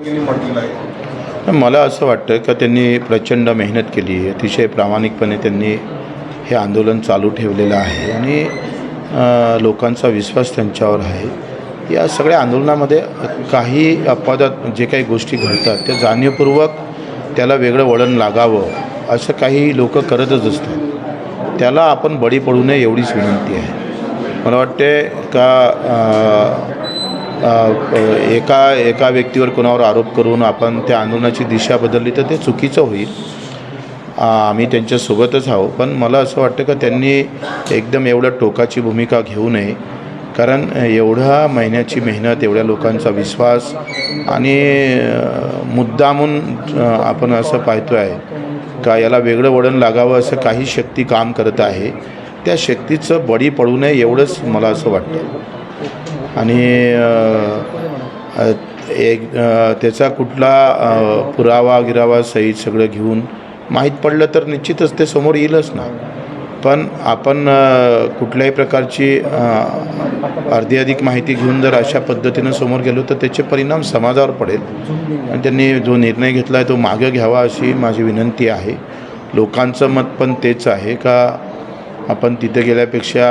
पद्धतीने म्हटलेलं आहे. मला असं वाटतं का त्यांनी प्रचंड मेहनत केली, अतिशय प्रामाणिकपणे त्यांनी हे आंदोलन चालू ठेवलेलं आहे आणि लोकांचा विश्वास त्यांच्यावर आहे. या सगळ्या आंदोलनामध्ये काही अपवादात जे काही गोष्टी घडतात त्या जाणीवपूर्वक त्याला वेगळं वळण लागावं असं काही लोक करतच असतात. त्याला आपण बळी पडू नये एवढीच विनंती आहे. मला वाटते का एका व्यक्तीवर कोणावर आरोप करून आपण त्या आंदोलनाची दिशा बदलली तर ते चुकीचं होईल. आम्ही त्यांच्यासोबतच आहोत, पण मला असं वाटतं का त्यांनी एकदम एवढं टोकाची भूमिका घेऊ नये. कारण एवढ्या महिन्याची मेहनत, एवढ्या लोकांचा विश्वास आणि मुद्दामून आपण असं पाहतो आहे का याला वेगळं वळण लागावं असं काही शक्ती काम करत आहे. त्या शक्तीचं बळी पडू नये एवढंच मला असं वाटतं. आणि त्याचा कुठला पुरावा गिरावा सहित सगळं घेऊन माहीत पडलं तर निश्चितच ते समोर येईलच ना. पण आपण कुठल्याही प्रकारची अर्धी अधिक माहिती घेऊन जर अशा पद्धतीनं समोर गेलो तर त्याचे परिणाम समाजावर पडेल. आणि त्यांनी जो निर्णय घेतला आहे तो मागं घ्यावा अशी माझी विनंती आहे. लोकांचं मत पण तेच आहे का आपण तिथे गेल्यापेक्षा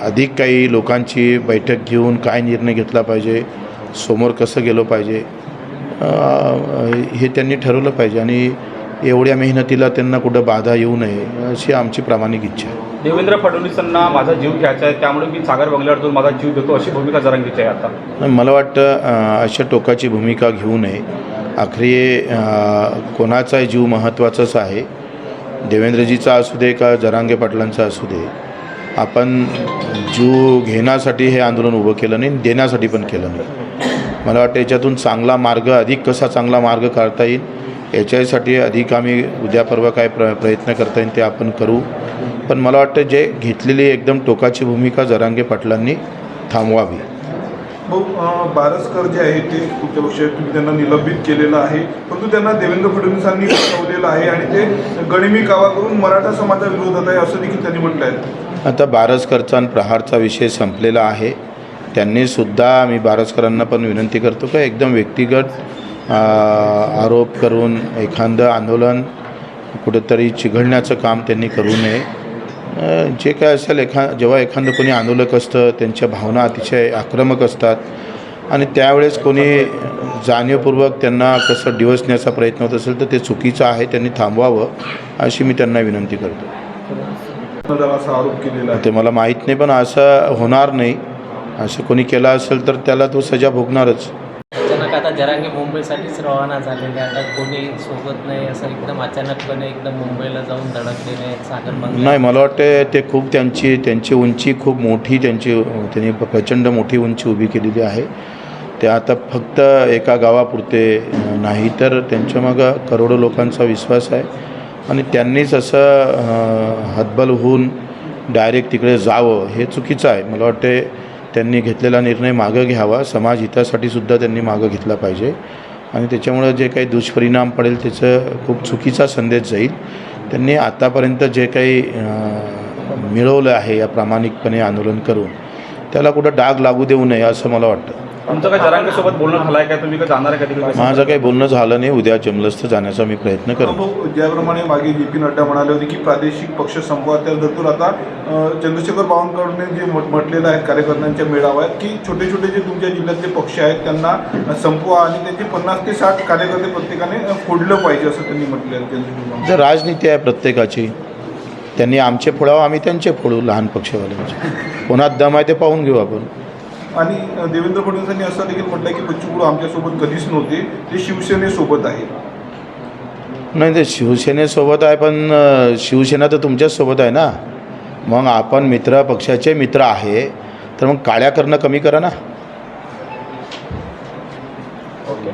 अधिक काही लोकांची बैठक घेऊन काय निर्णय घेतला पाहिजे, समोर कसं गेलो पाहिजे हे त्यांनी ठरवलं पाहिजे. आणि एवढ्या मेहनतीला त्यांना कुठं बाधा येऊ नये अशी आमची प्रामाणिक इच्छा आहे. देवेंद्र फडणवीसांना माझा जीव घ्यायचा आहे, त्यामुळे मी सागर बंगल्यावर जाऊन माझा जीव देतो अशी भूमिका जरांगेची आहे. आता मला वाटतं अशा टोकाची भूमिका घेऊ नये. आखरी कोणाचाही जीव महत्त्वाचाच आहे. देवेंद्रजीचा असू दे का जरांगे पाटलांचा असू दे. आपण जीव घेण्यासाठी हे आंदोलन उभं केलं नाही, देण्यासाठी पण केलं नाही. मला वाटतं याच्यातून चांगला मार्ग, अधिक कसा चांगला मार्ग काढता येईल याच्यासाठी अधिक आम्ही उद्या परवा काय प्रयत्न करता येईल ते आपण करू. पण मला वाटतं जे घेतलेली एकदम टोकाची भूमिका जरांगे पाटलांनी थांबवावी. बारसकर जे आहे ते तुमच्यापेक्षा तुम्ही त्यांना निलंबित केलेलं आहे, परंतु त्यांना देवेंद्र फडणवीसांनी फसवलेलं आहे आणि ते गनिमी कावा करून मराठा समाजाविरोधात आहे असं देखील त्यांनी म्हटलं आहे. आता बारसकरचा आणि प्रहारचा विषय संपलेला आहे. त्यांनीसुद्धा मी बारसकरांना पण विनंती करतो का एकदम व्यक्तिगत आरोप करून एखादं आंदोलन कुठंतरी चिघळण्याचं काम त्यांनी करू नये. जे काय असेल जेव्हा एखादं कोणी आंदोलक असतं त्यांच्या भावना अतिशय आक्रमक असतात आणि त्यावेळेस कोणी जाणीवपूर्वक त्यांना कसं डिवचण्याचा प्रयत्न होत असेल तर ते चुकीचं आहे. त्यांनी थांबवावं अशी मी त्यांना विनंती करतो. असा आरोप केलेला आहे ते मला माहीत नाही, पण असं होणार नाही. असं कोणी केलं असेल तर त्याला तो सजा भोगणारच. अचानक आता जरांगे मुंबईसाठीच रवाना झालेले, आता कोणी सोबत नाही, असं एकदम अचानकपणे एकदम मुंबईला जाऊन धडकलेले सागर बंगला. नाही, मला वाटते ते खूप त्यांची उंची खूप मोठी, त्यांनी प्रचंड मोठी उंची उभी केलेली आहे. ते आता फक्त एका गावापुरते नाही तर त्यांच्या मागं करोडो लोकांचा विश्वास आहे आणि त्यांनीच असं हतबल होऊन डायरेक्ट तिकडे जावं हे चुकीचं आहे. मला वाटते त्यांनी घेतलेला निर्णय मागं घ्यावा. समाज हितासाठी सुद्धा त्यांनी मागं घेतला पाहिजे आणि त्याच्यामुळं जे काही दुष्परिणाम पडेल त्याचं खूप चुकीचा संदेश जाईल. त्यांनी आतापर्यंत जे काही मिळवलं आहे या प्रामाणिकपणे आंदोलन करून त्याला कुठं डाग लागू देऊ नये असं मला वाटतं. तुमचं काय जरांगेसोबत बोलणं झालं आहे का? तुम्ही काय जाणार आहे का तिकडे? माझं काही बोलणं झालं नाही. उद्या जमलंच तर जाण्याचा मी प्रयत्न करतो. ज्याप्रमाणे मागे जे.पी. नड्डा म्हणाले होते की प्रादेशिक पक्ष संपवा, त्या धर्तून आता चंद्रशेखर बावनकुळेंनी जे म्हटलेलं आहे कार्यकर्त्यांच्या मेळाव्यात की छोटे छोटे जे तुमच्या जिल्ह्यातले पक्ष आहेत त्यांना संपवा आणि त्यांचे 50 ते 60 कार्यकर्ते प्रत्येकाने फोडलं पाहिजे असं त्यांनी म्हटलं आहे. राजनीती आहे प्रत्येकाची. त्यांनी आमचे फोडावं, आम्ही त्यांचे फोडू. लहान पक्षवाल्यांचे कोणात दम आहे ते पाहून घेऊ आपण. आणि देवेंद्र फडणवीसांनी असं देखील म्हटलं की बच्चू कडू आमच्यासोबत कधीच नव्हते, ते शिवसेनेसोबत आहे. नाही, ते शिवसेनेसोबत आहे पण शिवसेना तर तुमच्याच सोबत आहे ना. मग आपण मित्र पक्षाचे मित्र आहे तर मग काळ्या करणं कमी करा ना. ओके.